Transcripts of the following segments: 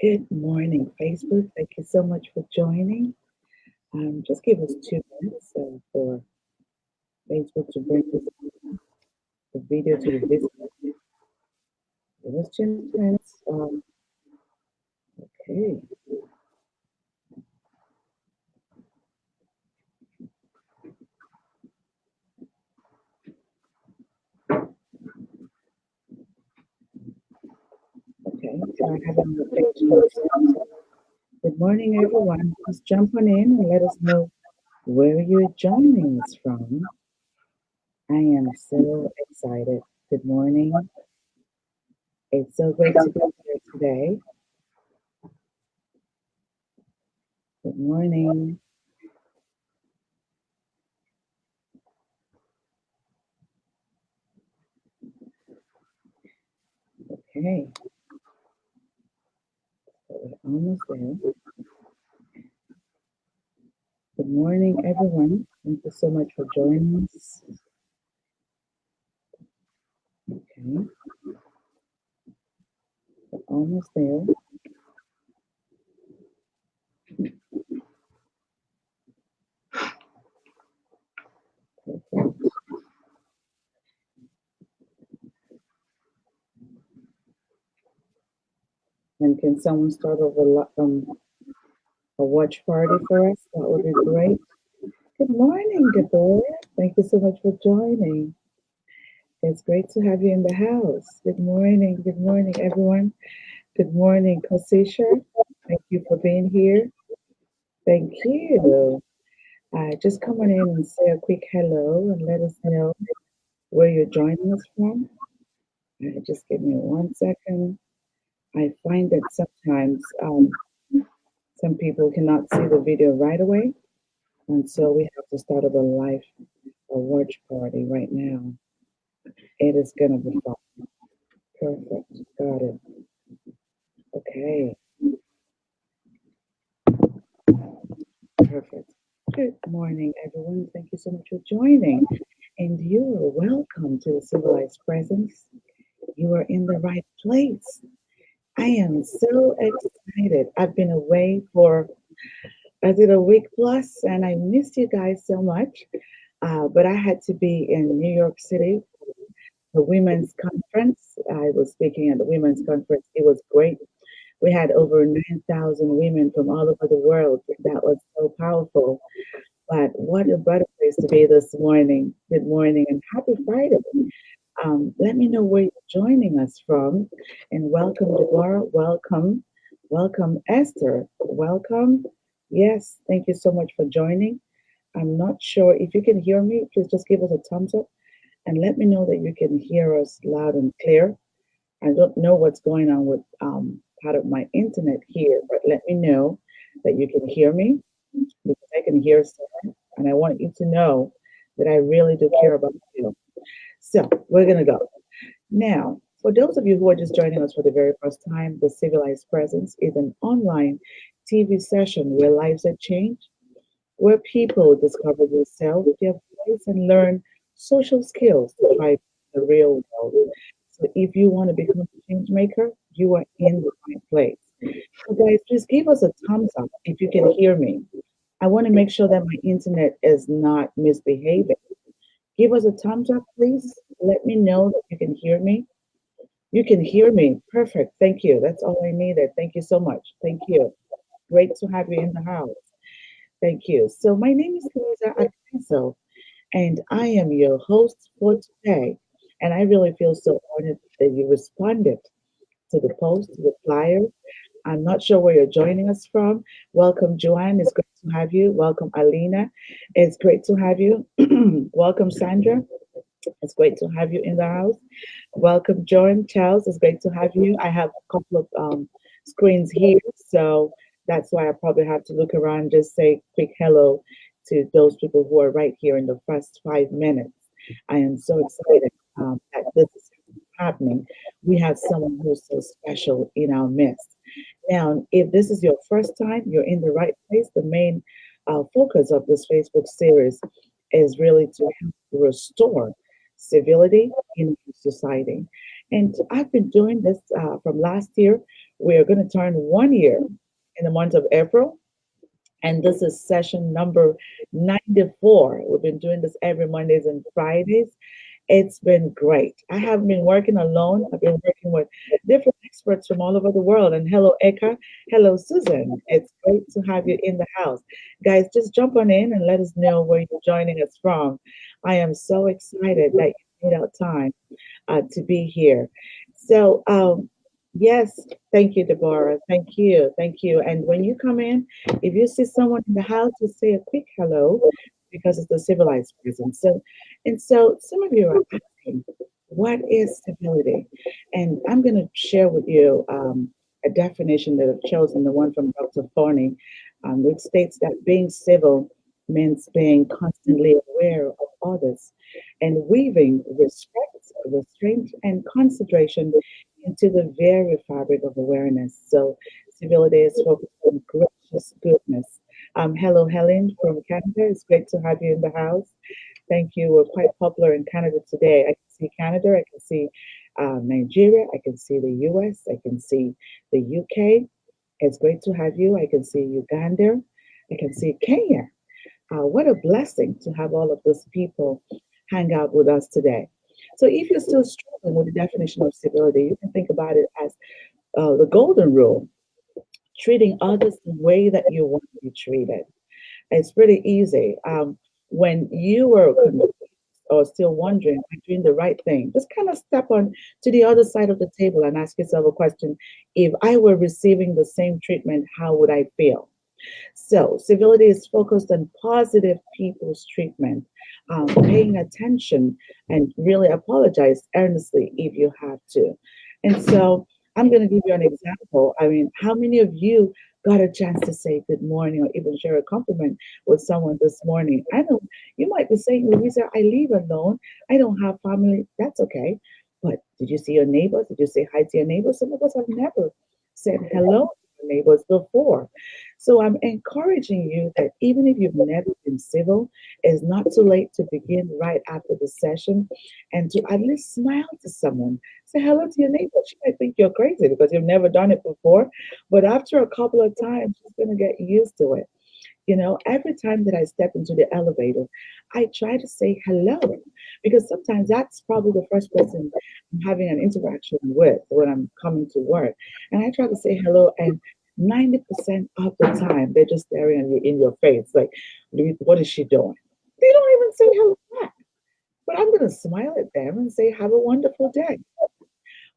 Good morning, Facebook. Thank you so much for joining. Just give us 2 minutes for Facebook to bring the video to the visitor. Give us 2 minutes. Okay, okay. So I have it on the page first. Good morning, everyone. Just jump on in and let us know where you're joining us from. I am so excited. Good morning. It's so great to be here today. Good morning. Okay, so we're almost there. Good morning, everyone. Thank you so much for joining us. Okay, we're almost there. Perfect. And can someone start over a watch party for us? That would be great. Good morning, Deborah. Thank you so much for joining. It's great to have you in the house. Good morning, everyone. Good morning, Kosisha. Thank you for being here. Thank you. Just come on in and say a quick hello and let us know where you're joining us from. Just give me 1 second. I find that sometimes some people cannot see the video right away, and so we have to start up a live a watch party right now. It is gonna be fun. Perfect. Got it. Okay. Perfect. Good morning, everyone. Thank you so much for joining. And you are welcome to the Civilized Presence. You are in the right place. I am so excited. I've been away for I did a week plus, and I missed you guys so much. But I had to be in New York City, the women's conference. I was speaking at the women's conference. It was great. We had over 9,000 women from all over the world. That was so powerful. But what a better place to be this morning. Good morning and happy Friday. Let me know where you're joining us from. And welcome, Deborah. Welcome. Welcome, Esther. Welcome. Yes, thank you so much for joining. I'm not sure if you can hear me. Please just give us a thumbs up and let me know that you can hear us loud and clear. I don't know what's going on with part of my internet here, but let me know that you can hear me because I can hear Sarah, and I want you to know that I really do care about you. So we're gonna go. Now, for those of you who are just joining us for the very first time, the Civilized Presence is an online TV session where lives are changed, where people discover themselves, their voice, and learn social skills to thrive in the real world. So if you want to become a change maker, you are in the right place. So guys, just give us a thumbs up if you can hear me. I want to make sure that my internet is not misbehaving. Give us a thumbs up, please. Let me know that you can hear me. You can hear me. Perfect. Thank you. That's all I needed. Thank you so much. Thank you. Great to have you in the house. Thank you. So my name is Louisa Akaiso, and I am your host for today. And I really feel so honored that you responded to the post, to the flyer. I'm not sure where you're joining us from. Welcome, Joanne. It's great to have you. Welcome, Alina. It's great to have you. Welcome, Sandra. It's great to have you in the house. Welcome, John. Charles, it's great to have you. I have a couple of screens here, so that's why I probably have to look around and just say quick hello to those people who are right here in the first 5 minutes. I am so excited that this is happening. We have someone who's so special in our midst. Now, if this is your first time, you're in the right place. The main focus of this Facebook series is really to help restore civility in society. And I've been doing this from last year. We're going to turn 1 year in the month of April. And this is session number 94. We've been doing this every Mondays and Fridays. It's been great. I haven't been working alone. I've been working with different experts from all over the world. And hello, Eka. Hello, Susan. It's great to have you in the house. Guys, just jump on in and let us know where you're joining us from. I am so excited that you made out time to be here. So, yes, thank you, Deborah. Thank you. Thank you. And when you come in, if you see someone in the house, just say a quick hello because it's the civilized presence. So some of you are asking, what is civility? And I'm going to share with you a definition that I've chosen, the one from Dr. Thorney, which states that being civil means being constantly aware of others and weaving respect, restraint, and consideration into the very fabric of awareness. So civility is focused on gracious goodness. Hello, Helen from Canada. It's great to have you in the house. Thank you. We're quite popular in Canada today. I can see Canada, I can see Nigeria, I can see the US, I can see the UK. It's great to have you. I can see Uganda, I can see Kenya. What a blessing to have all of those people hang out with us today. So, if you're still struggling with the definition of civility, you can think about it as the golden rule, treating others the way that you want to be treated. It's pretty easy. When you were confused or still wondering, am I doing the right thing? Just kind of step on to the other side of the table and ask yourself a question. If I were receiving the same treatment, how would I feel? So, civility is focused on positive people's treatment, paying attention, and really apologize earnestly if you have to. And so, I'm going to give you an example. I mean, how many of you got a chance to say good morning or even share a compliment with someone this morning? I know you might be saying, Louisa, I live alone. I don't have family. That's okay. But did you see your neighbors? Did you say hi to your neighbors? Some of us have never said hello to your neighbors before. So I'm encouraging you that even if you've never been civil, it's not too late to begin right after the session and to at least smile to someone. Say hello to your neighbor. She might think you're crazy because you've never done it before, but after a couple of times, she's going to get used to it. Every time that I step into the elevator, I try to say hello because sometimes that's probably the first person I'm having an interaction with when I'm coming to work. And I try to say hello, and 90% of the time they're just staring at you in your face, like, what is she doing? They don't even say hello back. But I'm going to smile at them and say, have a wonderful day.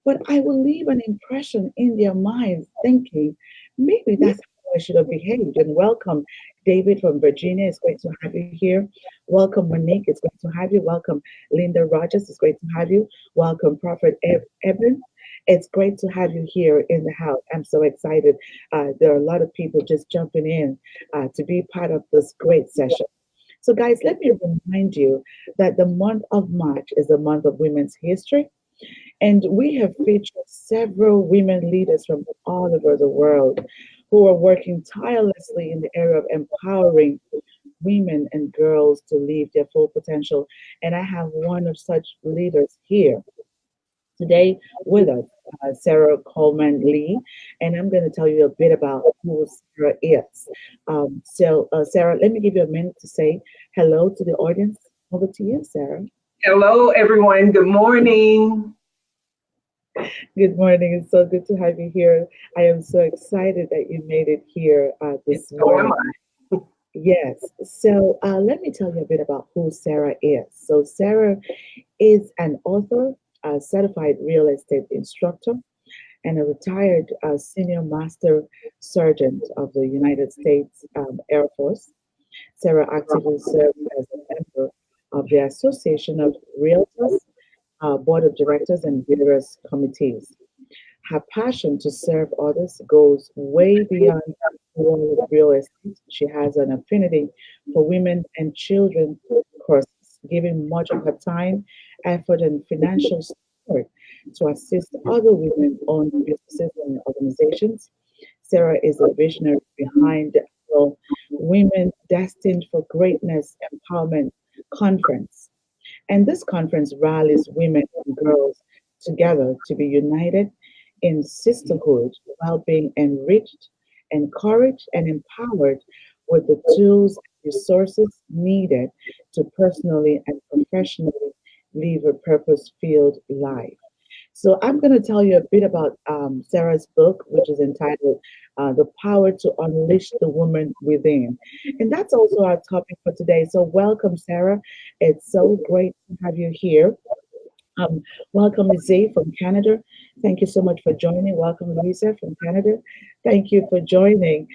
But I will leave an impression in their minds thinking, maybe that's how I should have behaved. And welcome, David from Virginia. It's great to have you here. Welcome, Monique. It's great to have you. Welcome, Linda Rogers. It's great to have you. Welcome, Prophet Eben. It's great to have you here in the house. I'm so excited. There are a lot of people just jumping in to be part of this great session. So, guys, let me remind you that the month of March is the month of women's history. And we have featured several women leaders from all over the world who are working tirelessly in the area of empowering women and girls to live their full potential. And I have one of such leaders here today with us, Sarah Coleman Lee, and I'm going to tell you a bit about who Sarah is. Sarah, let me give you a minute to say hello to the audience. Over to you, Sarah. Hello, everyone. Good morning. Good morning. It's so good to have you here. I am so excited that you made it here this So am morning. I. Yes. So let me tell you a bit about who Sarah is. So Sarah is an author, a certified real estate instructor, and a retired senior master sergeant of the United States Air Force. Sarah actively served as a member of the Association of Realtors, Board of Directors, and various committees. Her passion to serve others goes way beyond the world of real estate. She has an affinity for women and children courses, giving much of her time, effort, and financial support to assist other women-owned businesses and organizations. Sarah is a visionary behind the annual Women Destined for Greatness Empowerment Conference. And this conference rallies women and girls together to be united in sisterhood while being enriched, encouraged, and empowered with the tools and resources needed to personally and professionally live a purpose filled life. So, I'm going to tell you a bit about Sarah's book, which is entitled The Power to Unleash the Woman Within. And that's also our topic for today. So, welcome, Sarah. It's so great to have you here. Um, Welcome, Zay from Canada. Thank you so much for joining. Welcome, Louisa from Canada. Thank you for joining.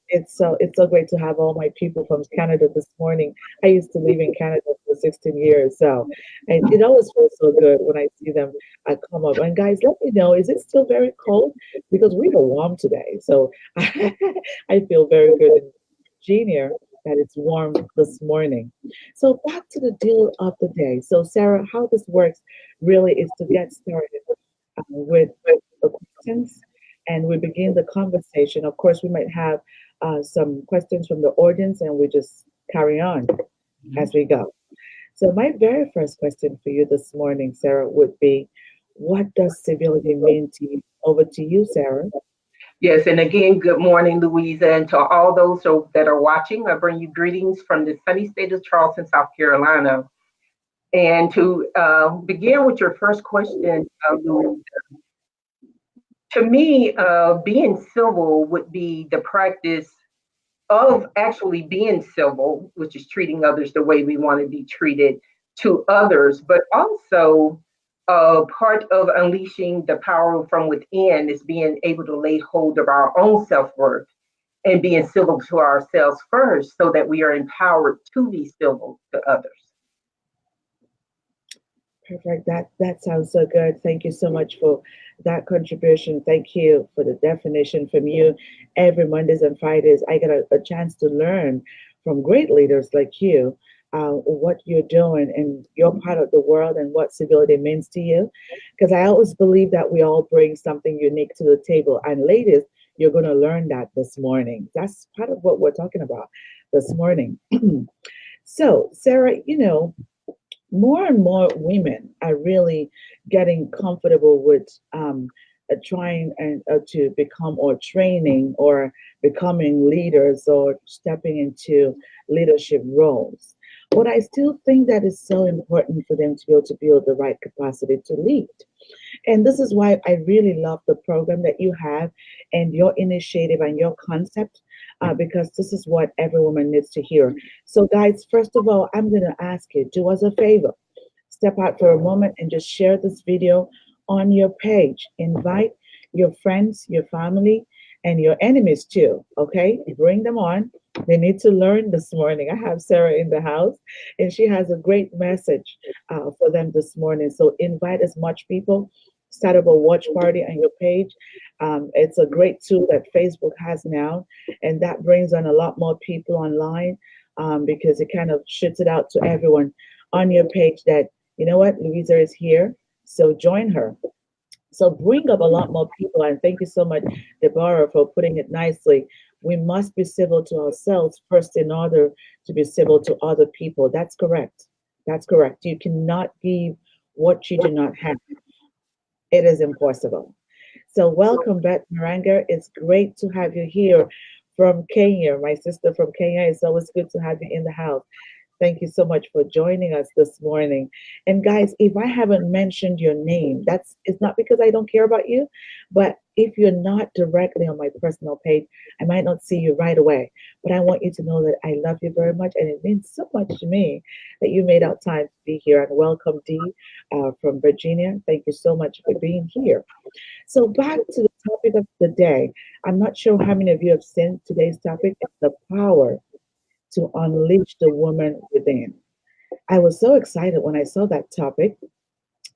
It's so great to have all my people from Canada this morning. I used to live in Canada for 16 years, so and it always feels so good when I see them come up. And guys, let me know, is it still very cold? Because we were warm today, so I feel very good in Virginia that it's warm this morning. So back to the deal of the day. So Sarah, how this works really is to get started with the questions, and we begin the conversation. Of course, we might have some questions from the audience, and we just carry on as we go. So my very first question for you this morning, Sarah, would be, what does civility mean to you? Over to you, Sarah. Yes, and again, good morning, Louisa, and to all those that are watching. I bring you greetings from the sunny state of Charleston, South Carolina. And to begin with your first question, Louisa, to me, being civil would be the practice of actually being civil, which is treating others the way we want to be treated to others, but also part of unleashing the power from within is being able to lay hold of our own self worth and being civil to ourselves first so that we are empowered to be civil to others. Perfect. That sounds so good. Thank you so much for that contribution. Thank you for the definition from you. Every Mondays and Fridays, I get a chance to learn from great leaders like you, what you're doing and your part of the world and what civility means to you. Because I always believe that we all bring something unique to the table. And ladies, you're going to learn that this morning. That's part of what we're talking about this morning. So, Sarah, more and more women are really getting comfortable with trying and to become or training or becoming leaders or stepping into leadership roles. But I still think that is so important for them to be able to build the right capacity to lead. And this is why I really love the program that you have and your initiative and your concept, because this is what every woman needs to hear. So, guys, first of all, I'm going to ask you, do us a favor, step out for a moment and just share this video on your page. Invite your friends, your family, and your enemies too. Okay, bring them on. They need to learn this morning. I have Sarah in the house, and she has a great message for them this morning. So invite as much people. Start up a watch party on your page. It's a great tool that Facebook has now, and that brings on a lot more people online because it kind of shoots it out to everyone on your page that, you know what, Louisa is here, so join her. So bring up a lot more people. And thank you so much, Deborah, for putting it nicely. We must be civil to ourselves first in order to be civil to other people. That's correct. That's correct. You cannot give what you do not have. It is impossible. So welcome back, Maranga. It's great to have you here from Kenya. My sister from Kenya. It's always good to have you in the house. Thank you so much for joining us this morning. And guys, if I haven't mentioned your name, that's it's not because I don't care about you, but if you're not directly on my personal page, I might not see you right away. But I want you to know that I love you very much, and it means so much to me that you made out time to be here. And welcome, Dee, from Virginia. Thank you so much for being here. So back to the topic of the day. I'm not sure how many of you have seen today's topic. It's the power to unleash the woman within. I was so excited when I saw that topic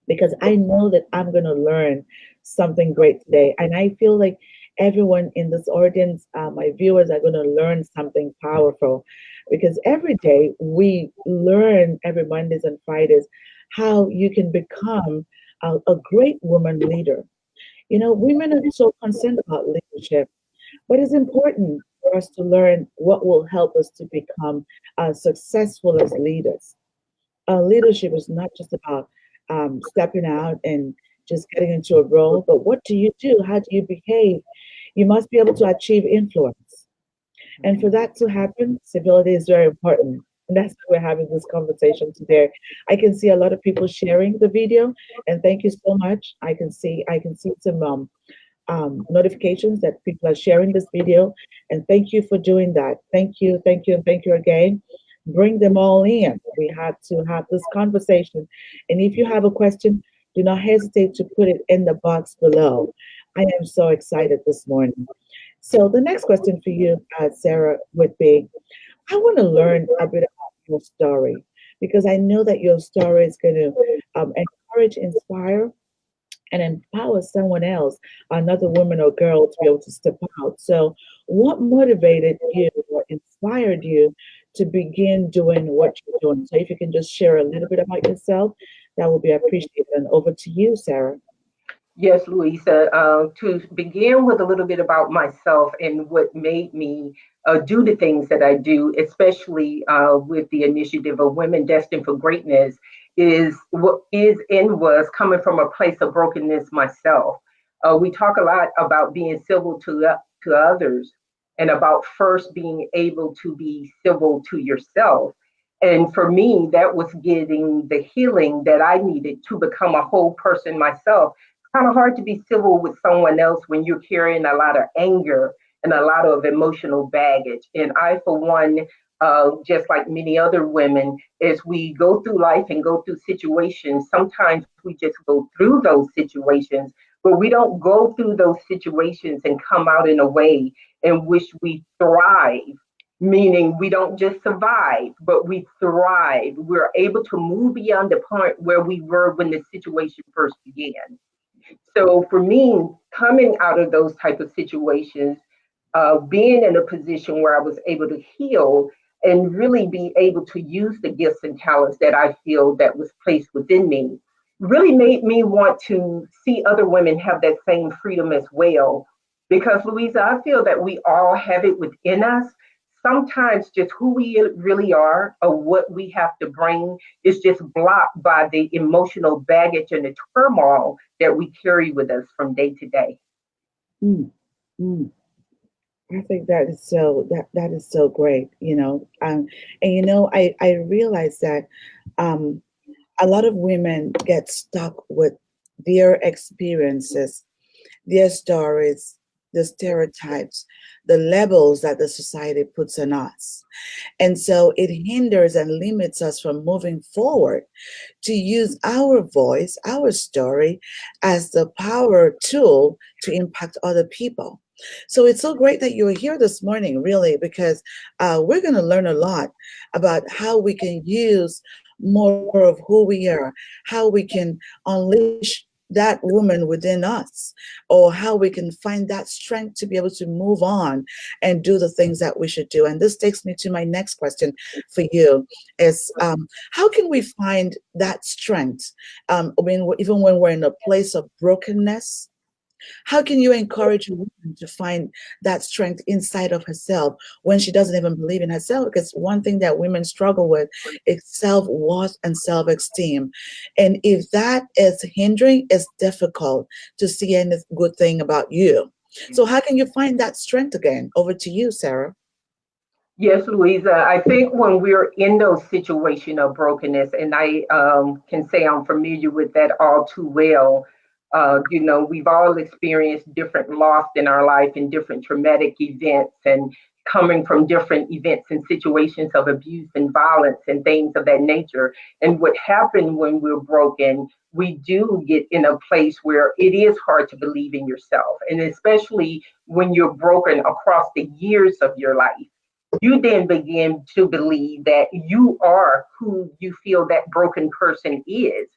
because I know that I'm going to learn something great today. And I feel like everyone in this audience, my viewers, are going to learn something powerful because every day we learn every Mondays and Fridays how you can become a great woman leader. Women are so concerned about leadership, but it's important for us to learn what will help us to become successful as leaders. Leadership is not just about stepping out and just getting into a role, but what do you do? How do you behave? You must be able to achieve influence. And for that to happen, civility is very important. And that's why we're having this conversation today. I can see a lot of people sharing the video, and thank you so much. I can see some notifications that people are sharing this video, and thank you for doing that. Thank you, and thank you again. Bring them all in. We had to have this conversation, and if you have a question, do not hesitate to put it in the box below. I am so excited this morning. So the next question for you, Sarah, would be: I want to learn a bit about your story because I know that your story is going to encourage, inspire, and empower someone else, another woman or girl, to be able to step out. So, what motivated you or inspired you to begin doing what you're doing? So, if you can just share a little bit about yourself, that would be appreciated. And over to you, Sarah. Yes, Louisa. To begin with a little bit about myself and what made me do the things that I do, especially with the initiative of Women Destined for Greatness, is what is and was coming from a place of brokenness myself. We talk a lot about being civil to others and about first being able to be civil to yourself. And for me, that was getting the healing that I needed to become a whole person myself. Kind of hard to be civil with someone else when you're carrying a lot of anger and a lot of emotional baggage. And I, for one, just like many other women, as we go through life and go through situations, sometimes we just go through those situations, but we don't go through those situations and come out in a way in which we thrive. Meaning we don't just survive, but we thrive. We're able to move beyond the point where we were when the situation first began. So for me, coming out of those type of situations, being in a position where I was able to heal and really be able to use the gifts and talents that I feel that was placed within me, really made me want to see other women have that same freedom as well. Because Louisa, I feel that we all have it within us. Sometimes just who we really are or what we have to bring is just blocked by the emotional baggage and the turmoil that we carry with us from day to day. Mm, mm. I think that is so great, and I realize that um, a lot of women get stuck with their experiences, their stories, the stereotypes, the labels that the society puts on us. And so it hinders and limits us from moving forward to use our voice, our story, as the power tool to impact other people. So it's so great that you're here this morning, really, because we're going to learn a lot about how we can use more of who we are, how we can unleash that woman within us, or how we can find that strength to be able to move on and do the things that we should do. And this takes me to my next question for you: is how can we find that strength? Even when we're in a place of brokenness, how can you encourage a woman to find that strength inside of herself when she doesn't even believe in herself? Because one thing that women struggle with is self-worth and self-esteem. And if that is hindering, it's difficult to see any good thing about you. So how can you find that strength again? Over to you, Sarah. Yes, Louisa. I think when we're in those situations of brokenness, and I can say I'm familiar with that all too well. We've all experienced different loss in our life and different traumatic events, and coming from different events and situations of abuse and violence and things of that nature. And what happened when we're broken, we do get in a place where it is hard to believe in yourself, and especially when you're broken across the years of your life, you then begin to believe that you are who you feel that broken person is.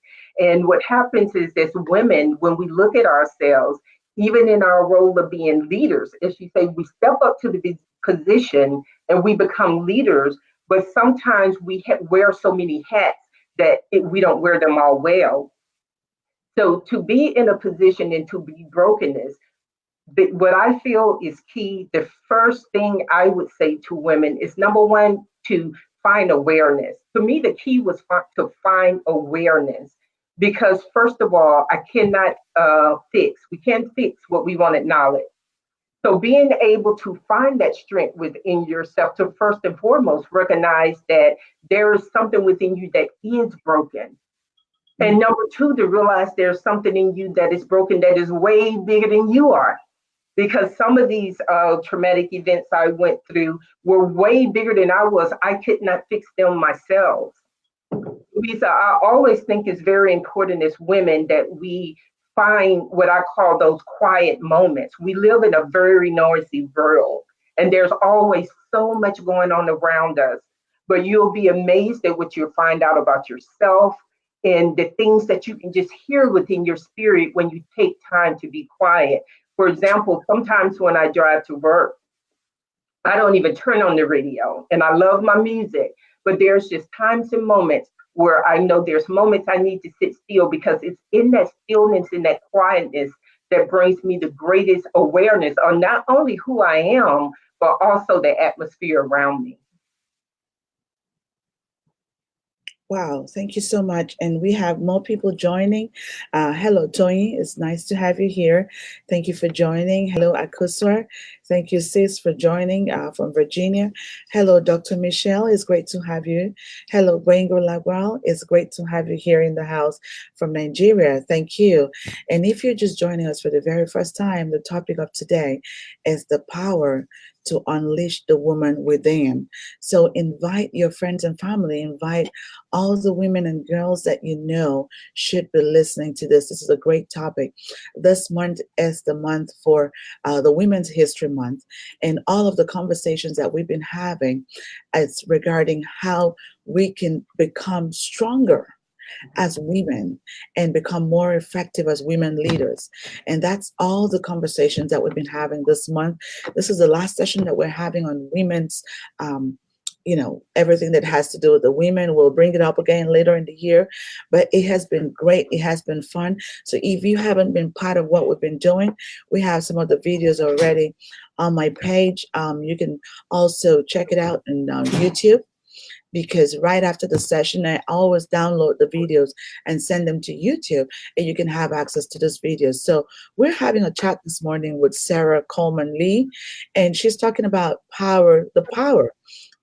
And what happens is, as women, when we look at ourselves, even in our role of being leaders, as you say, we step up to the position and we become leaders, but sometimes we wear so many hats that we don't wear them all well. So to be in a position and to be brokenness, what I feel is key, the first thing I would say to women is, number one, to find awareness. For me, the key was to find awareness. because first of all, I cannot we can't fix what we won't acknowledge. So being able to find that strength within yourself, to first and foremost recognize that there is something within you that is broken. And Mhm. number two, to realize there's something in you that is broken that is way bigger than you are. Because some of these traumatic events I went through were way bigger than I was. I could not fix them myself. Lisa, I always think it's very important as women that we find what I call those quiet moments. We live in a very noisy world, and there's always so much going on around us. But you'll be amazed at what you'll find out about yourself and the things that you can just hear within your spirit when you take time to be quiet. For example, sometimes when I drive to work, I don't even turn on the radio, and I love my music, but there's just times and moments where I know there's moments I need to sit still, because it's in that stillness, in that quietness, that brings me the greatest awareness on not only who I am, but also the atmosphere around me. Wow, thank you so much. And we have more people joining. Hello, Tony. It's nice to have you here. Thank you for joining. Hello, Akuswar. Thank you, sis, for joining from Virginia. Hello, Dr. Michelle. It's great to have you. Hello, Wengo Lagwal. It's great to have you here in the house from Nigeria. Thank you. And if you're just joining us for the very first time, the topic of today is the power to unleash the woman within. So invite your friends and family, invite all the women and girls that you know should be listening to this. This is a great topic. This month is the month for the Women's History Month, and all of the conversations that we've been having is regarding how we can become stronger as women and become more effective as women leaders. And that's all the conversations that we've been having this month. This is the last session that we're having on women's. Everything that has to do with the women. We'll bring it up again later in the year, but it has been great. It has been fun. So if you haven't been part of what we've been doing, we have some of the videos already on my page. You can also check it out on YouTube, because right after the session, I always download the videos and send them to YouTube, and you can have access to those videos. So we're having a chat this morning with Sarah Coleman Lee, and she's talking about the power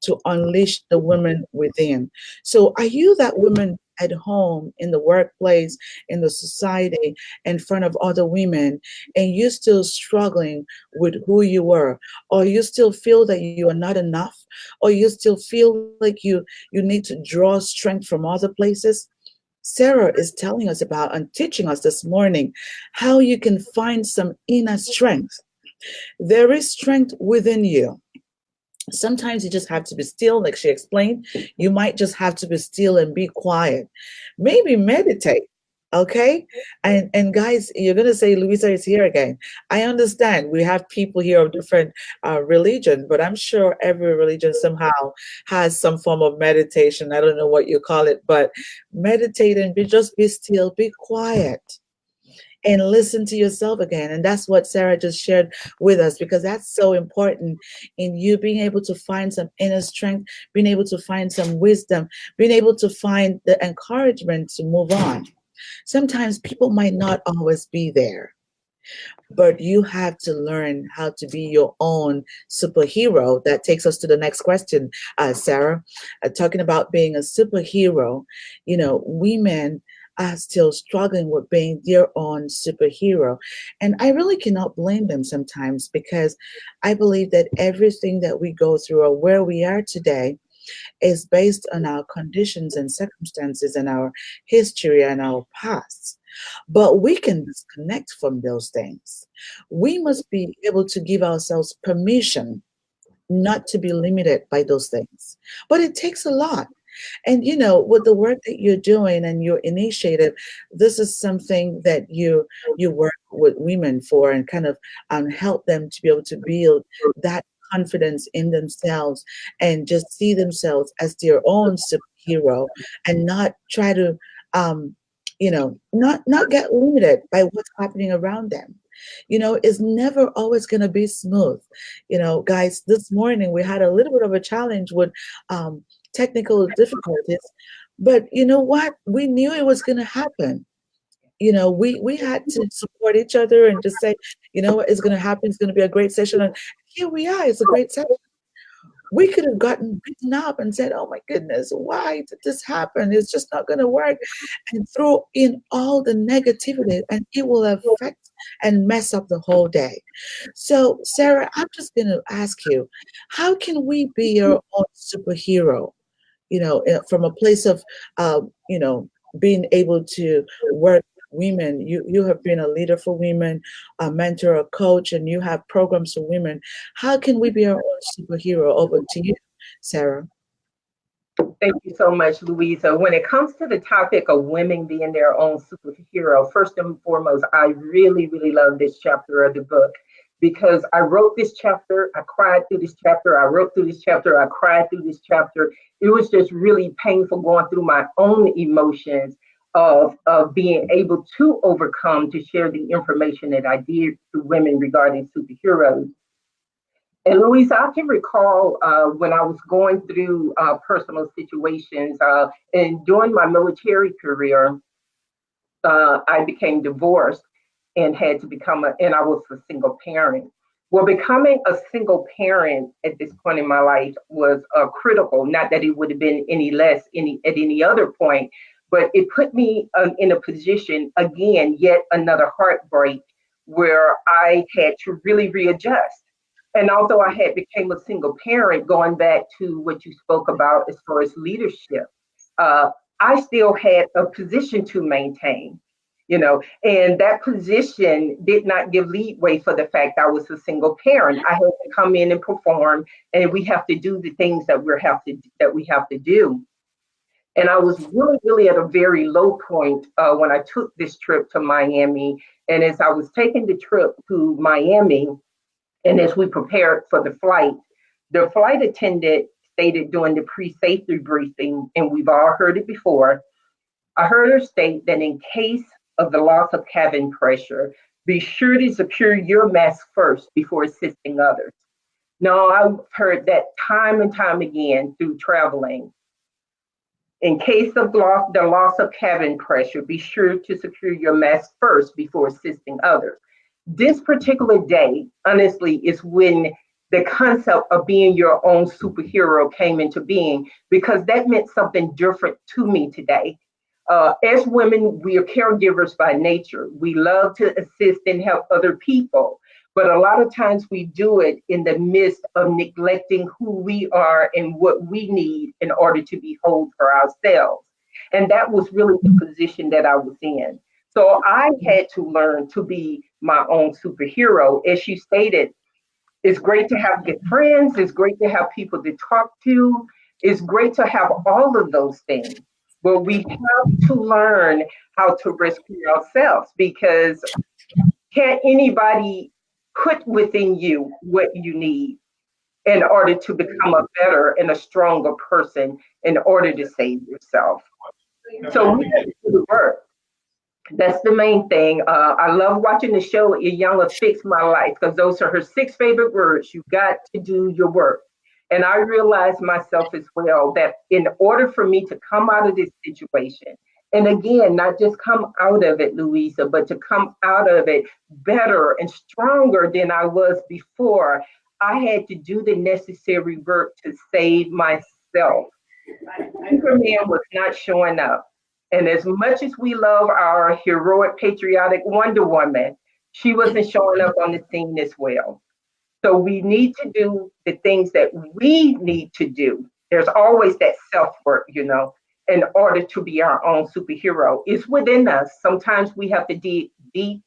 to unleash the women within. So are you that woman at home, in the workplace, in the society, in front of other women, and you still struggling with who you were, or you still feel that you are not enough, or you still feel like you need to draw strength from other places? Sarah is telling us about and teaching us this morning how you can find some inner strength. There is strength within you. Sometimes you just have to be still, like she explained. You might just have to be still and be quiet. Maybe meditate. Okay. And guys, you're gonna say Louisa is here again. I understand we have people here of different religion, but I'm sure every religion somehow has some form of meditation. I don't know what you call it, but meditate and just be still, be quiet, and listen to yourself again. And that's what Sarah just shared with us, because that's so important in you being able to find some inner strength, being able to find some wisdom, being able to find the encouragement to move on. Sometimes people might not always be there, but you have to learn how to be your own superhero. That takes us to the next question, Sarah. Talking about being a superhero, women are still struggling with being their own superhero. And I really cannot blame them sometimes, because I believe that everything that we go through or where we are today is based on our conditions and circumstances and our history and our past. But we can disconnect from those things. We must be able to give ourselves permission not to be limited by those things. But it takes a lot. And with the work that you're doing and your initiative, this is something that you work with women for, and kind of help them to be able to build that confidence in themselves and just see themselves as their own superhero, and not try to not get limited by what's happening around them. It's never always going to be smooth. Guys, this morning we had a little bit of a challenge with technical difficulties, But you know what? We knew it was going to happen. We had to support each other and just say, you know what, it's going to happen. It's going to be a great session. And here we are. It's a great session. We could have gotten beaten up and said, oh my goodness, why did this happen? It's just not going to work. And throw in all the negativity, and it will affect and mess up the whole day. So, Sarah, I'm just going to ask you, how can we be your own superhero? From a place of, being able to work with women. You have been a leader for women, a mentor, a coach, and you have programs for women. How can we be our own superhero? Over to you, Sarah. Thank you so much, Louisa. When it comes to the topic of women being their own superhero, first and foremost, I really, really love this chapter of the book because I wrote this chapter, I cried through this chapter, I wrote through this chapter, I cried through this chapter. It was just really painful going through my own emotions of being able to overcome to share the information that I did to women regarding superheroes. And Louisa, I can recall when I was going through personal situations and during my military career, I became divorced and had to and I was a single parent. Well, becoming a single parent at this point in my life was critical. Not that it would have been any less at any other point, but it put me in a position again, yet another heartbreak where I had to really readjust. And although I had became a single parent, going back to what you spoke about as far as leadership, uh, I still had a position to maintain, and that position did not give leeway for the fact I was a single parent. I had to come in and perform, and we have to do the things that we have to do. And I was really, really at a very low point when I took this trip to Miami. And as I was taking the trip to Miami, and as we prepared for the flight attendant stated during the pre-safety briefing, and we've all heard it before, I heard her state that in case of the loss of cabin pressure, be sure to secure your mask first before assisting others. Now, I've heard that time and time again through traveling. In case of the loss of cabin pressure, be sure to secure your mask first before assisting others. This particular day, honestly, is when the concept of being your own superhero came into being because that meant something different to me today. As women, we are caregivers by nature. We love to assist and help other people. But a lot of times we do it in the midst of neglecting who we are and what we need in order to be whole for ourselves. And that was really the position that I was in. So I had to learn to be my own superhero. As she stated, it's great to have good friends. It's great to have people to talk to. It's great to have all of those things. But we have to learn how to rescue ourselves because can't anybody put within you what you need in order to become a better and a stronger person in order to save yourself. So we have to do the work. That's the main thing. I love watching the show Iyanla Fix My Life because those are her six favorite words. You got to do your work. And I realized myself as well that in order for me to come out of this situation, and again, not just come out of it, Louisa, but to come out of it better and stronger than I was before, I had to do the necessary work to save myself. Superman was not showing up. And as much as we love our heroic, patriotic Wonder Woman, she wasn't showing up on the scene as well. So we need to do the things that we need to do. There's always that self work, in order to be our own superhero. It's within us. Sometimes we have to dig deep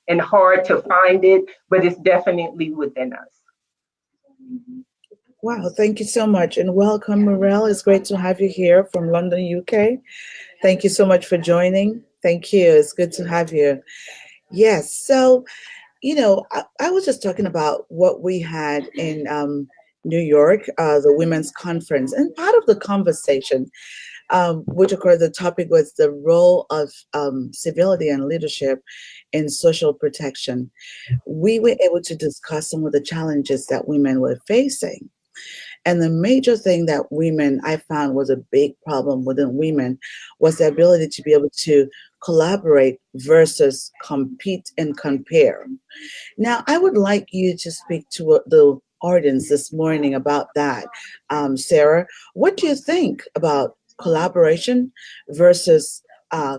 and hard to find it, but it's definitely within us. Wow, thank you so much. And welcome, Morel. It's great to have you here from London, UK. Thank you so much for joining. Thank you. It's good to have you. Yes. So, I was just talking about what we had in New York, the Women's Conference. And part of the conversation, which occurred, the topic was the role of civility and leadership in social protection. We were able to discuss some of the challenges that women were facing. And the major thing that women I found was a big problem within women was the ability to be able to collaborate versus compete and compare. Now, I would like you to speak to the audience this morning about that. Sarah, what do you think about collaboration versus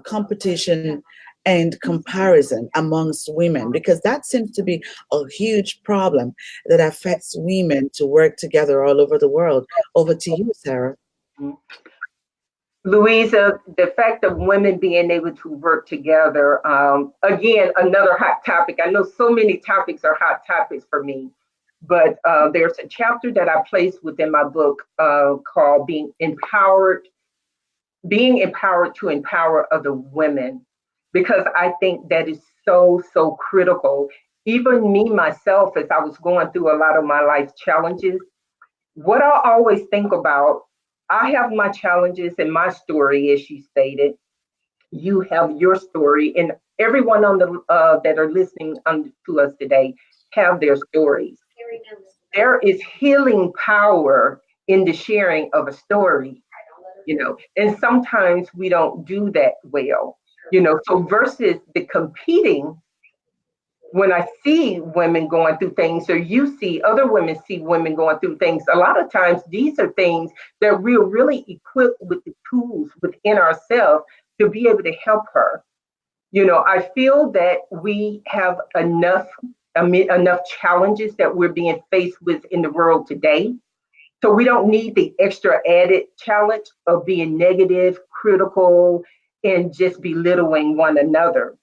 competition and comparison amongst women? Because that seems to be a huge problem that affects women to work together all over the world. Over to you, Sarah. Louisa, the fact of women being able to work together, again, another hot topic. I know so many topics are hot topics for me, but there's a chapter that I placed within my book called Being Empowered to Empower Other Women, because I think that is so, so critical. Even me, myself, as I was going through a lot of my life challenges, what I always think about, I have my challenges and my story, as you stated. You have your story, and everyone on the that are listening to us today have their stories. There is healing power in the sharing of a story, and sometimes we don't do that well, So versus the competing, when I see women going through things, or you see other women see women going through things, a lot of times these are things that we're really equipped with the tools within ourselves to be able to help her. I feel that we have enough challenges that we're being faced with in the world today. So we don't need the extra added challenge of being negative, critical, and just belittling one another.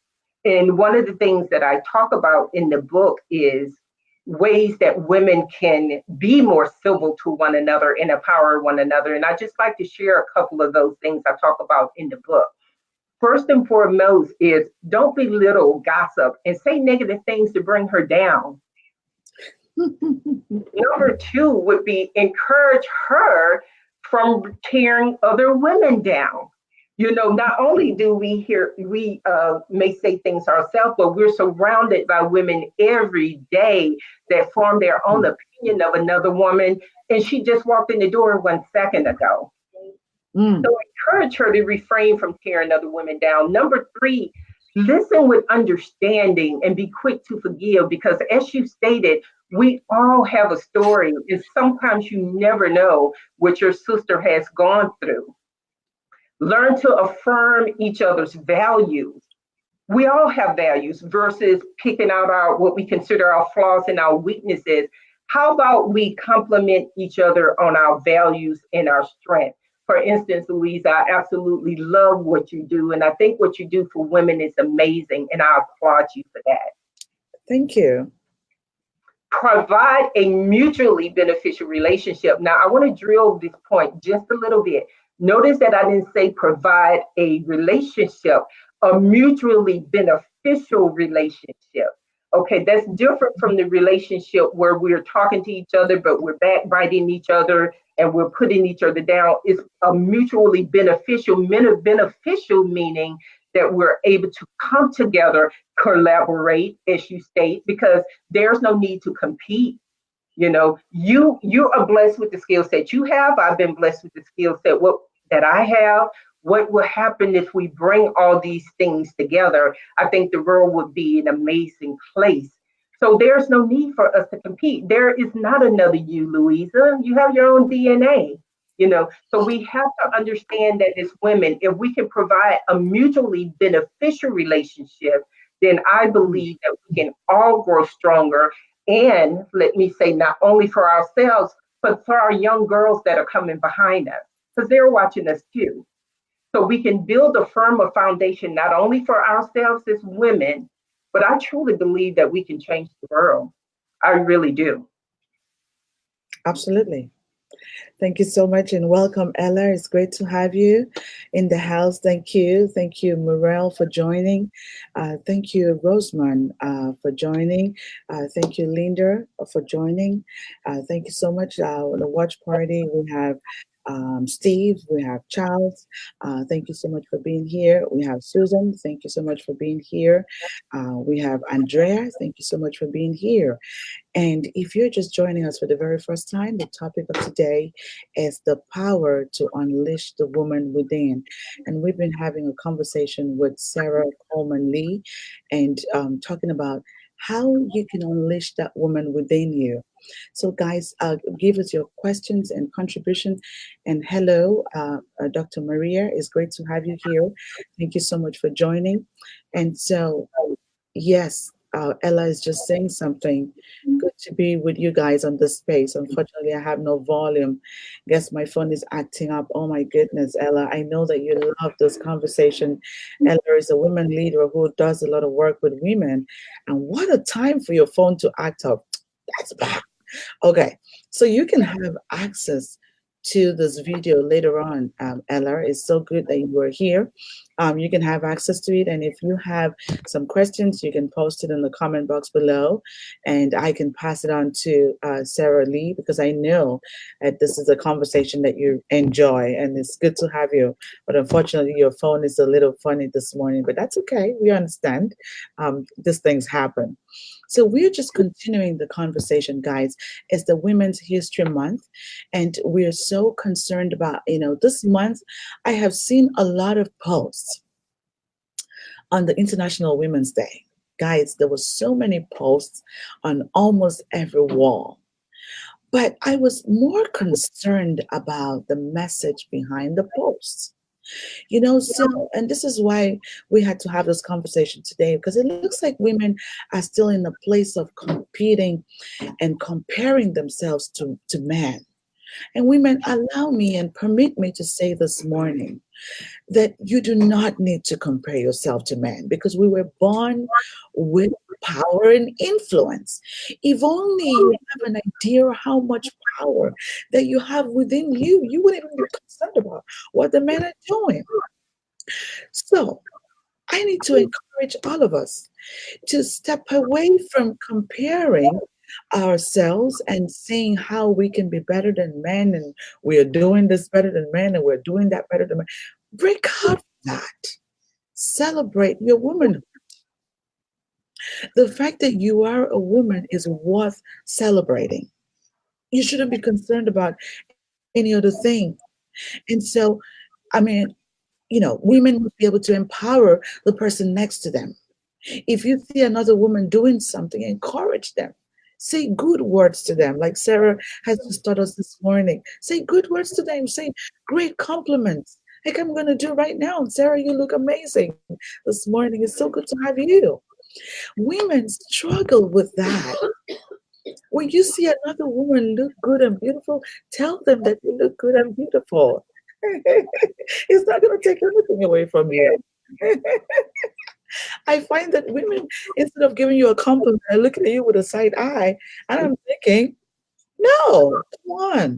And one of the things that I talk about in the book is ways that women can be more civil to one another and empower one another. And I just like to share a couple of those things I talk about in the book. First and foremost is don't belittle, gossip, and say negative things to bring her down. Number two would be encourage her from tearing other women down. Not only do we may say things ourselves, but we're surrounded by women every day that form their own opinion of another woman. And she just walked in the door 1 second ago. So encourage her to refrain from tearing other women down. Number three, listen with understanding and be quick to forgive, because as you stated, we all have a story, and sometimes you never know what your sister has gone through. Learn to affirm each other's values. We all have values versus picking out what we consider our flaws and our weaknesses. How about we compliment each other on our values and our strength? For instance, Louisa, I absolutely love what you do, and I think what you do for women is amazing, and I applaud you for that. Thank you. Provide a mutually beneficial relationship. Now, I want to drill this point just a little bit. Notice that I didn't say provide a relationship, a mutually beneficial relationship. Okay, that's different from the relationship where we're talking to each other, but we're backbiting each other and we're putting each other down. It's a mutually beneficial, beneficial meaning that we're able to come together, collaborate, as you state, because there's no need to compete. You are blessed with the skill set you have. I've been blessed with the skill set that I have. What will happen if we bring all these things together? I think the world would be an amazing place. So there's no need for us to compete. There is not another you, Louisa. You have your own DNA. So we have to understand that as women, if we can provide a mutually beneficial relationship, then I believe that we can all grow stronger. And let me say, not only for ourselves, but for our young girls that are coming behind us, because they're watching us too. So we can build a firmer foundation, not only for ourselves as women, but I truly believe that we can change the world. I really do. Absolutely. Thank you so much and welcome, Ella. It's great to have you in the house. Thank you. Thank you, Morel, for joining. Thank you, Rosemond, for joining. Thank you, Linda, for joining. Thank you so much. On the watch party, we have Steve, we have Charles. Thank you so much for being here. We have Susan. Thank you so much for being here. We have Andrea. Thank you so much for being here. And if you're just joining us for the very first time, the topic of today is the power to unleash the woman within. And we've been having a conversation with Sarah Coleman Lee and talking about how you can unleash that woman within you. So, guys, give us your questions and contribution. And hello, Dr. Maria. It's great to have you here. Thank you so much for joining. And so, yes, Ella is just saying something. Good to be with you guys on this space. Unfortunately, I have no volume. Guess my phone is acting up. Oh my goodness, Ella. I know that you love this conversation. Ella is a women leader who does a lot of work with women. And what a time for your phone to act up. That's bad. Okay, so you can have access to this video later on, Ella. It's so good that you are here. You can have access to it, and if you have some questions, you can post it in the comment box below, and I can pass it on to Sarah Lee because I know that this is a conversation that you enjoy, and it's good to have you. But unfortunately, your phone is a little funny this morning, but that's okay. We understand. These things happen. So we're just continuing the conversation, guys. It's the Women's History Month, and we're so concerned about, this month I have seen a lot of posts on the International Women's Day. Guys, there were so many posts on almost every wall. But I was more concerned about the message behind the posts. So, and this is why we had to have this conversation today, because it looks like women are still in a place of competing and comparing themselves to men. And women, allow me and permit me to say this morning that you do not need to compare yourself to men because we were born with power and influence. If only you have an idea of how much power that you have within you, you wouldn't even be concerned about what the men are doing. So I need to encourage all of us to step away from comparing ourselves and seeing how we can be better than men and we are doing this better than men and we're doing that better than men. Break out of that. Celebrate your womanhood. The fact that you are a woman is worth celebrating. You shouldn't be concerned about any other thing. And so, I mean, women must be able to empower the person next to them. If you see another woman doing something, encourage them. Say good words to them, like Sarah has just taught us this morning. Say good words to them. Say great compliments. Like I'm going to do right now. Sarah, you look amazing this morning. It's so good to have you. Women struggle with that. When you see another woman look good and beautiful, tell them that they look good and beautiful. It's not going to take anything away from you. I find that women, instead of giving you a compliment, are looking at you with a side eye. And I'm thinking, no, come on.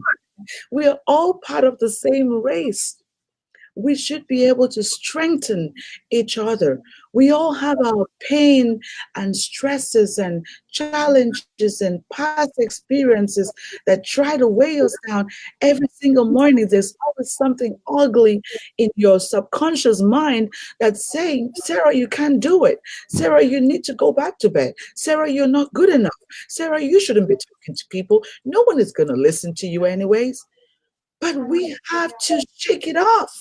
We are all part of the same race. We should be able to strengthen each other. We all have our pain and stresses and challenges and past experiences that try to weigh us down every single morning. There's always something ugly in your subconscious mind that's saying, Sarah, you can't do it. Sarah, you need to go back to bed. Sarah, you're not good enough. Sarah, you shouldn't be talking to people. No one is going to listen to you, anyways. But we have to shake it off.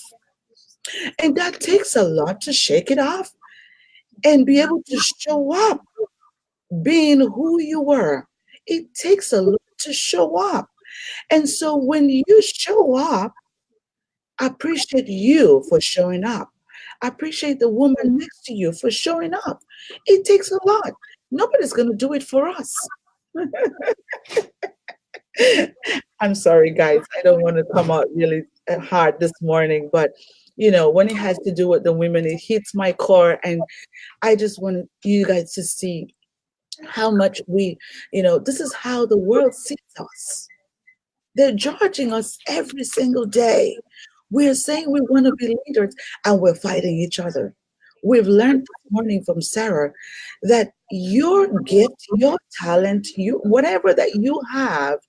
And that takes a lot to shake it off and be able to show up being who you were. It takes a lot to show up. And so when you show up, appreciate you for showing up. Appreciate the woman next to you for showing up. It takes a lot. Nobody's going to do it for us. I'm sorry, guys. I don't want to come out really hard this morning, but when it has to do with the women, it hits my core, and I just want you guys to see how much this is how the world sees us. They're judging us every single day. We're saying we want to be leaders, and we're fighting each other. We've learned this morning from Sarah that your gift, your talent, you whatever that you have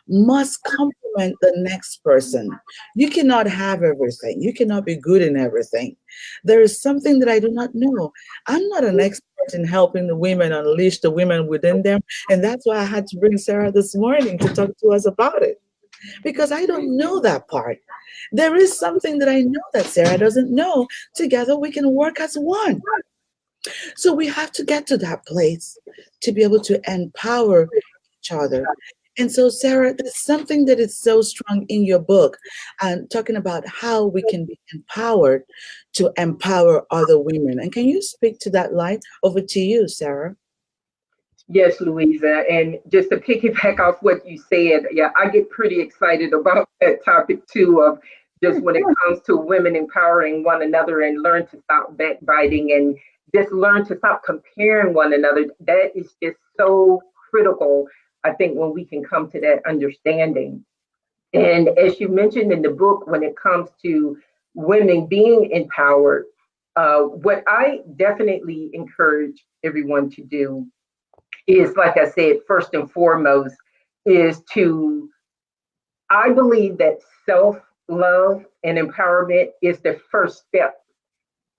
must complement the next person. You cannot have everything. You cannot be good in everything. There is something that I do not know. I'm not an expert in helping the women unleash the women within them, and that's why I had to bring Sarah this morning to talk to us about it because I don't know that part. There is something that I know that Sarah doesn't know. Together we can work as one. So we have to get to that place to be able to empower each other. And so, Sarah, there's something that is so strong in your book, and talking about how we can be empowered to empower other women. And can you speak to that light? Over to you, Sarah. Yes, Louisa. And just to piggyback off what you said, yeah, I get pretty excited about that topic too, of just when it comes to women empowering one another and learn to stop backbiting and just learn to stop comparing one another. That is just so critical, I think, when we can come to that understanding. And as you mentioned in the book, when it comes to women being empowered, what I definitely encourage everyone to do is, like I said, first and foremost, is to, I believe that self love and empowerment is the first step.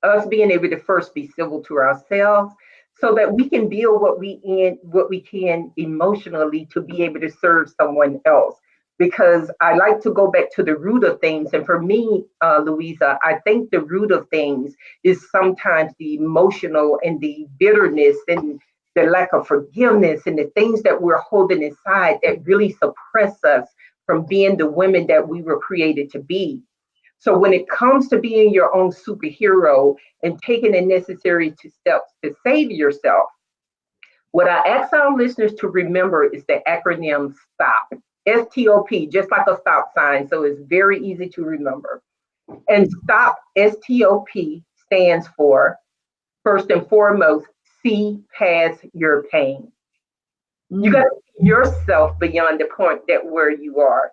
Us being able to first be civil to ourselves so that we can build what we can emotionally to be able to serve someone else. Because I like to go back to the root of things. And for me, Louisa, I think the root of things is sometimes the emotional and the bitterness and the lack of forgiveness and the things that we're holding inside that really suppress us from being the women that we were created to be. So when it comes to being your own superhero and taking the necessary steps to save yourself, what I ask our listeners to remember is the acronym STOP. STOP, just like a stop sign. So it's very easy to remember. And STOP, STOP, stands for, first and foremost, see past your pain. You got Mm, to see yourself beyond the point that where you are.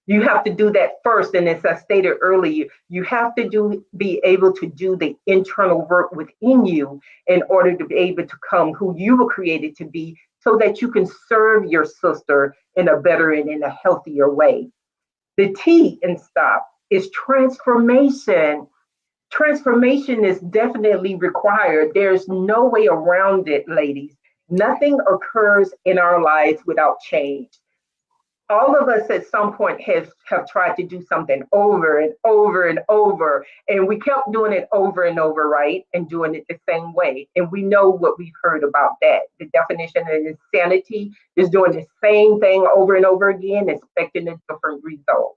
You have to do that first. And as I stated earlier, you have to be able to do the internal work within you in order to be able to come who you were created to be so that you can serve your sister in a better and in a healthier way. The T in stop is transformation. Transformation is definitely required. There's no way around it, ladies. Nothing occurs in our lives without change. All of us at some point have tried to do something over and over and over, and we kept doing it over and over, right, and doing it the same way. And we know what we've heard about that. The definition of insanity is doing the same thing over and over again, expecting a different result.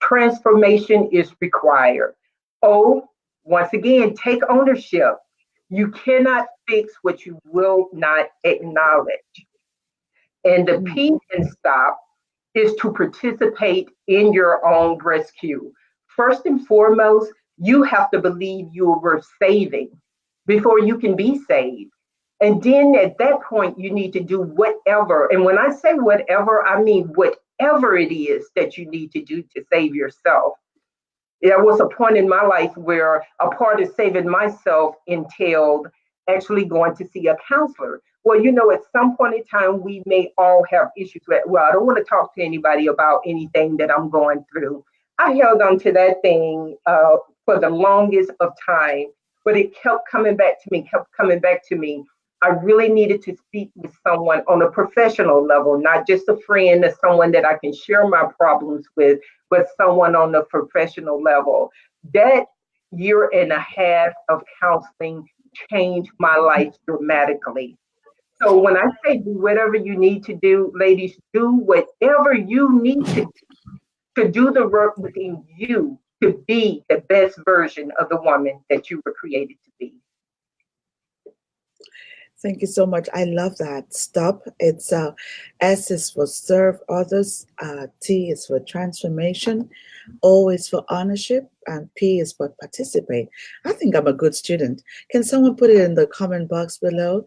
Transformation is required. O, once again, take ownership. You cannot fix what you will not acknowledge. And the mm. P in stop is to participate in your own rescue. First and foremost, you have to believe you're worth saving before you can be saved. And then at that point, you need to do whatever. And when I say whatever, I mean whatever it is that you need to do to save yourself. There was a point in my life where a part of saving myself entailed actually going to see a counselor. Well, at some point in time, we may all have issues with, well, I don't want to talk to anybody about anything that I'm going through. I held on to that thing for the longest of time, but it kept coming back to me, kept coming back to me. I really needed to speak with someone on a professional level, not just a friend or someone that I can share my problems with, but someone on a professional level. That year and a half of counseling changed my life dramatically. So when I say do whatever you need to do, ladies, do whatever you need to do the work within you to be the best version of the woman that you were created to be. Thank you so much. I love that. Stop. It's S is for serve others. T is for transformation. O is for ownership. and P is for participate. I think I'm a good student. Can someone put it in the comment box below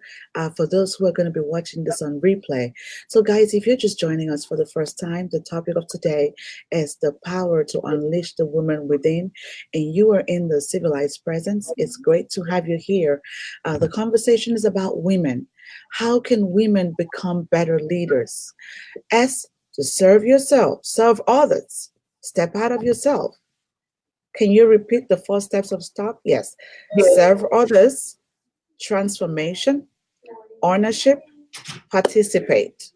for those who are going to be watching this on replay? So, guys, if you're just joining us for the first time, the topic of today is the power to unleash the woman within, and you are in the civilized presence. It's great to have you here. The conversation is about women. How can women become better leaders? S, to serve yourself, serve others, step out of yourself. Can you repeat the four steps of stop? Yes. Serve others, transformation, ownership, participate.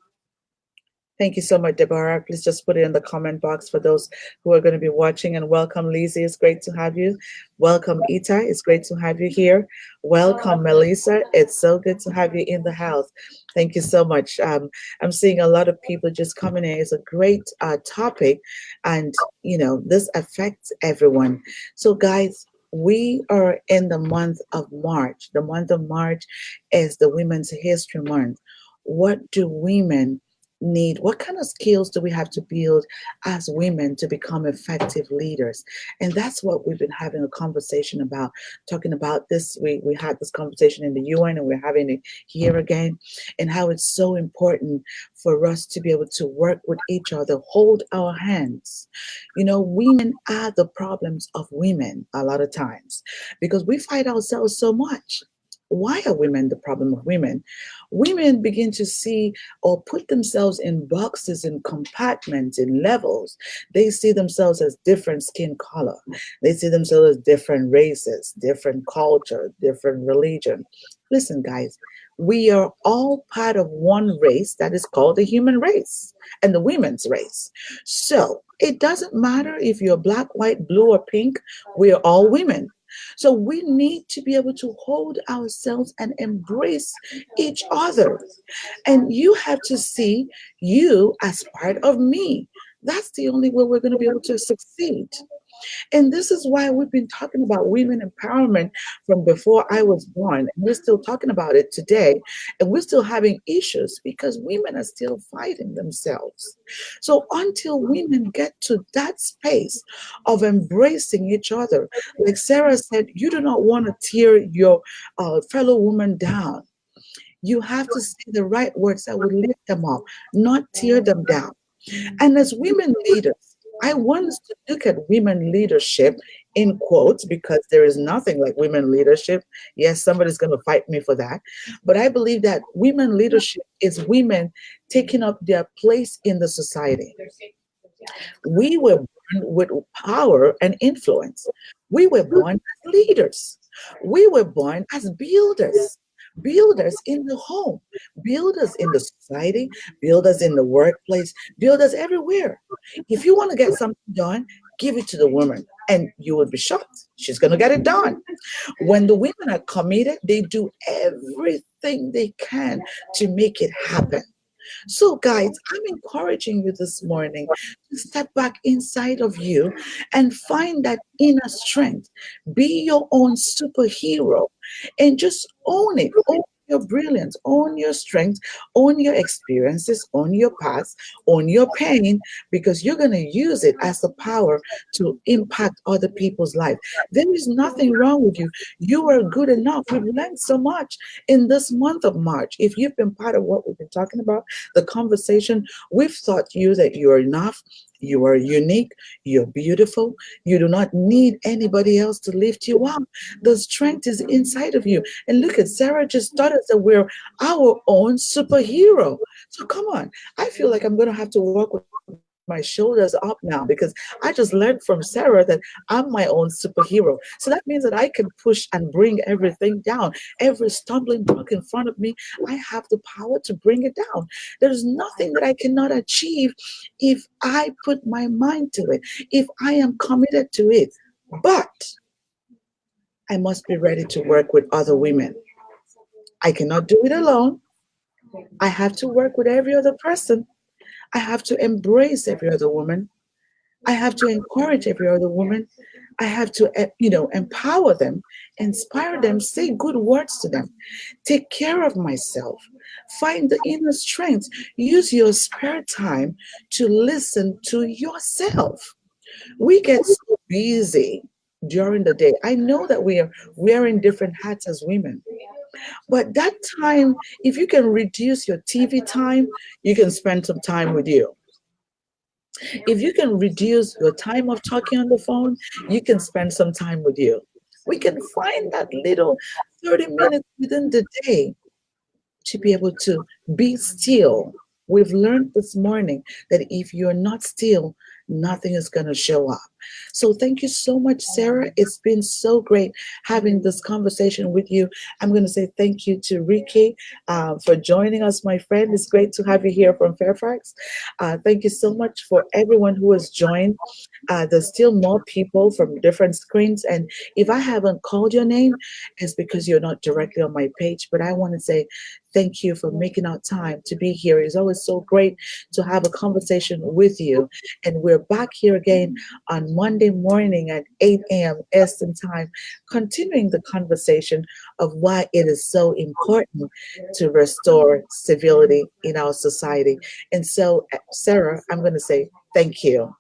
Thank you so much, Deborah. Please just put it in the comment box for those who are going to be watching. And welcome, Lizzie. It's great to have you. Welcome, Ita. It's great to have you here. Welcome, Melissa. It's so good to have you in the house. Thank you so much. I'm seeing a lot of people just coming in. It's a great topic. And, this affects everyone. So, guys, we are in the month of March. The month of March is the Women's History Month. What do women need? What kind of skills do we have to build as women to become effective leaders? And that's what we've been having a conversation about, talking about this week. We had this conversation in the UN and we're having it here again, and how it's so important for us to be able to work with each other, hold our hands. Women are the problems of women a lot of times because we fight ourselves so much. Why are women the problem of women? Women begin to see or put themselves in boxes, in compartments, in levels. They see themselves as different skin color. They see themselves as different races, different culture, different religion. Listen, guys, we are all part of one race that is called the human race and the women's race. So it doesn't matter if you're black, white, blue, or pink, we are all women. So we need to be able to hold ourselves and embrace each other. And you have to see you as part of me. That's the only way we're going to be able to succeed. And this is why we've been talking about women empowerment from before I was born. And we're still talking about it today. And we're still having issues because women are still fighting themselves. So until women get to that space of embracing each other, like Sarah said, you do not want to tear your fellow woman down. You have to say the right words that will lift them up, not tear them down. And as women leaders, I want us to look at women leadership in quotes because there is nothing like women leadership. Yes, somebody's going to fight me for that. But I believe that women leadership is women taking up their place in the society. We were born with power and influence. We were born as leaders. We were born as builders. Builders in the home, builders in the society, builders in the workplace, builders everywhere. If you want to get something done, give it to the woman, and you will be shocked. She's going to get it done. When the women are committed, they do everything they can to make it happen. So, guys, I'm encouraging you this morning to step back inside of you and find that inner strength. Be your own superhero and just own it. Own your brilliance, own your strength, own your experiences, own your past, own your pain, because you're going to use it as the power to impact other people's life. There is nothing wrong with you. You are good enough. We've learned so much in this month of March. If you've been part of what we've been talking about, the conversation, we've taught you that you are enough. You are unique. You're beautiful. You do not need anybody else to lift you up. The strength is inside of you. And look at Sarah just taught us that we're our own superhero. So come on. I feel like I'm going to have to walk with my shoulders up now because I just learned from Sarah that I'm my own superhero. So that means that I can push and bring everything down. Every stumbling block in front of me, I have the power to bring it down. There's nothing that I cannot achieve if I put my mind to it, if I am committed to it. But I must be ready to work with other women. I cannot do it alone. I have to work with every other person. I have to embrace every other woman. I have to encourage every other woman. I have to, empower them, inspire them, say good words to them, take care of myself, find the inner strength, use your spare time to listen to yourself. We get so busy during the day. I know that we are wearing different hats as women, but that time, if you can reduce your TV time, you can spend some time with you. If you can reduce your time of talking on the phone, you can spend some time with you. We can find that little 30 minutes within the day to be able to be still. We've learned this morning that if you're not still, nothing is going to show up. So, thank you so much, Sarah. It's been so great having this conversation with you. I'm going to say thank you to Ricky for joining us, my friend. It's great to have you here from Fairfax. Thank you so much for everyone who has joined. There's still more people from different screens. And if I haven't called your name, it's because you're not directly on my page. But I want to say thank you for making out time to be here. It's always so great to have a conversation with you. And we're back here again on Monday morning at 8 a.m. Eastern Time, continuing the conversation of why it is so important to restore civility in our society. And so, Sarah, I'm going to say thank you.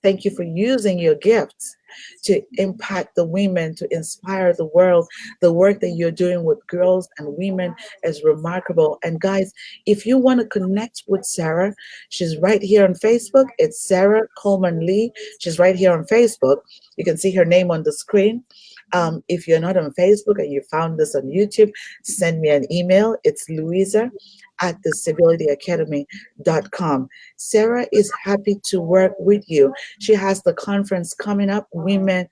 Thank you for using your gifts to impact the women, to inspire the world. The work that you're doing with girls and women is remarkable. And guys, if you want to connect with Sarah, she's right here on Facebook. It's Sarah Coleman Lee. She's right here on Facebook. You can see her name on the screen. If you're not on Facebook and you found this on YouTube, send me an email. It's Louisa at the civilityacademy.com. Sarah is happy to work with you. She has the conference coming up, Women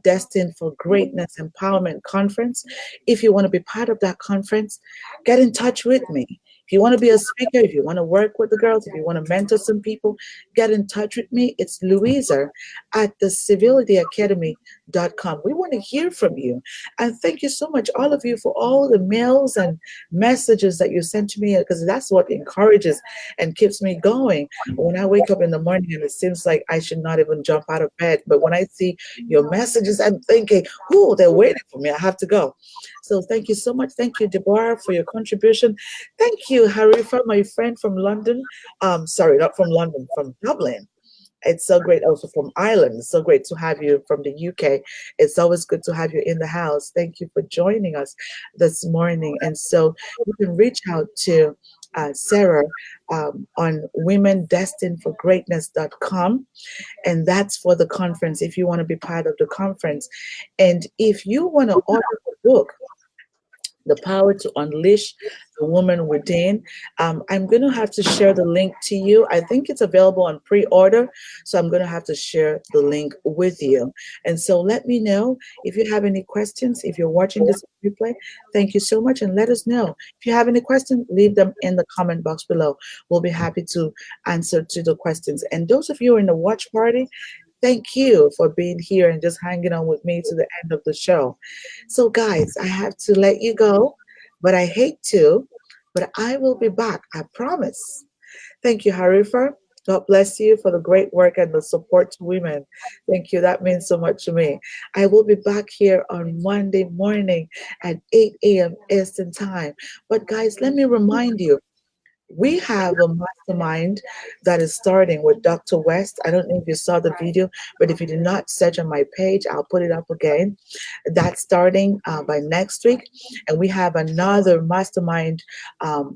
Destined for Greatness Empowerment Conference. If you want to be part of that conference, get in touch with me. If you want to be a speaker, if you want to work with the girls, if you want to mentor some people, get in touch with me. It's Louisa at the civilityacademy.com. We want to hear from you. And thank you so much, all of you, for all the mails and messages that you sent to me, because that's what encourages and keeps me going. When I wake up in the morning and it seems like I should not even jump out of bed, but when I see your messages, I'm thinking, oh, they're waiting for me. I have to go. So thank you so much. Thank you, Deborah, for your contribution. Thank you, Harifa, my friend from London. Sorry, not from London, from Dublin. It's so great also from Ireland. It's so great to have you from the UK. It's always good to have you in the house. Thank you for joining us this morning. And so you can reach out to Sarah on womendestinedforgreatness.com. And that's for the conference if you want to be part of the conference. And if you want to order the book, the power to unleash the woman within. I'm going to have to share the link to you. I think it's available on pre-order, so I'm going to have to share the link with you. And so let me know if you have any questions. If you're watching this replay, thank you so much, and let us know. If you have any questions, leave them in the comment box below. We'll be happy to answer to the questions. And those of you in the watch party, thank you for being here and just hanging on with me to the end of the show. So, guys, I have to let you go, but I hate to, but I will be back. I promise. Thank you, Harifa. God bless you for the great work and the support to women. Thank you. That means so much to me. I will be back here on Monday morning at 8 a.m. Eastern Time. But, guys, let me remind you, we have a mastermind that is starting with Dr. West. I don't know if you saw the video, but if you did not search on my page, I'll put it up again. That's starting by next week. And we have another mastermind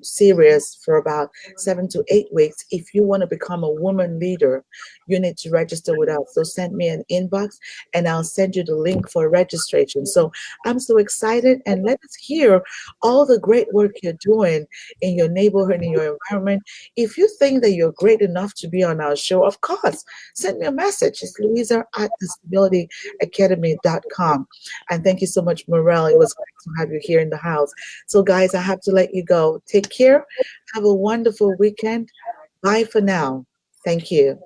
series for about 7 to 8 weeks. If you want to become a woman leader, you need to register with us. So send me an inbox and I'll send you the link for registration. So I'm so excited, and let us hear all the great work you're doing in your neighborhood, in your environment. If you think that you're great enough to be on our show, of course, send me a message. It's Louisa at thestabilityacademy.com. And thank you so much, Morel. It was great to have you here in the house. So, guys, I have to let you go. Take care. Have a wonderful weekend. Bye for now. Thank you.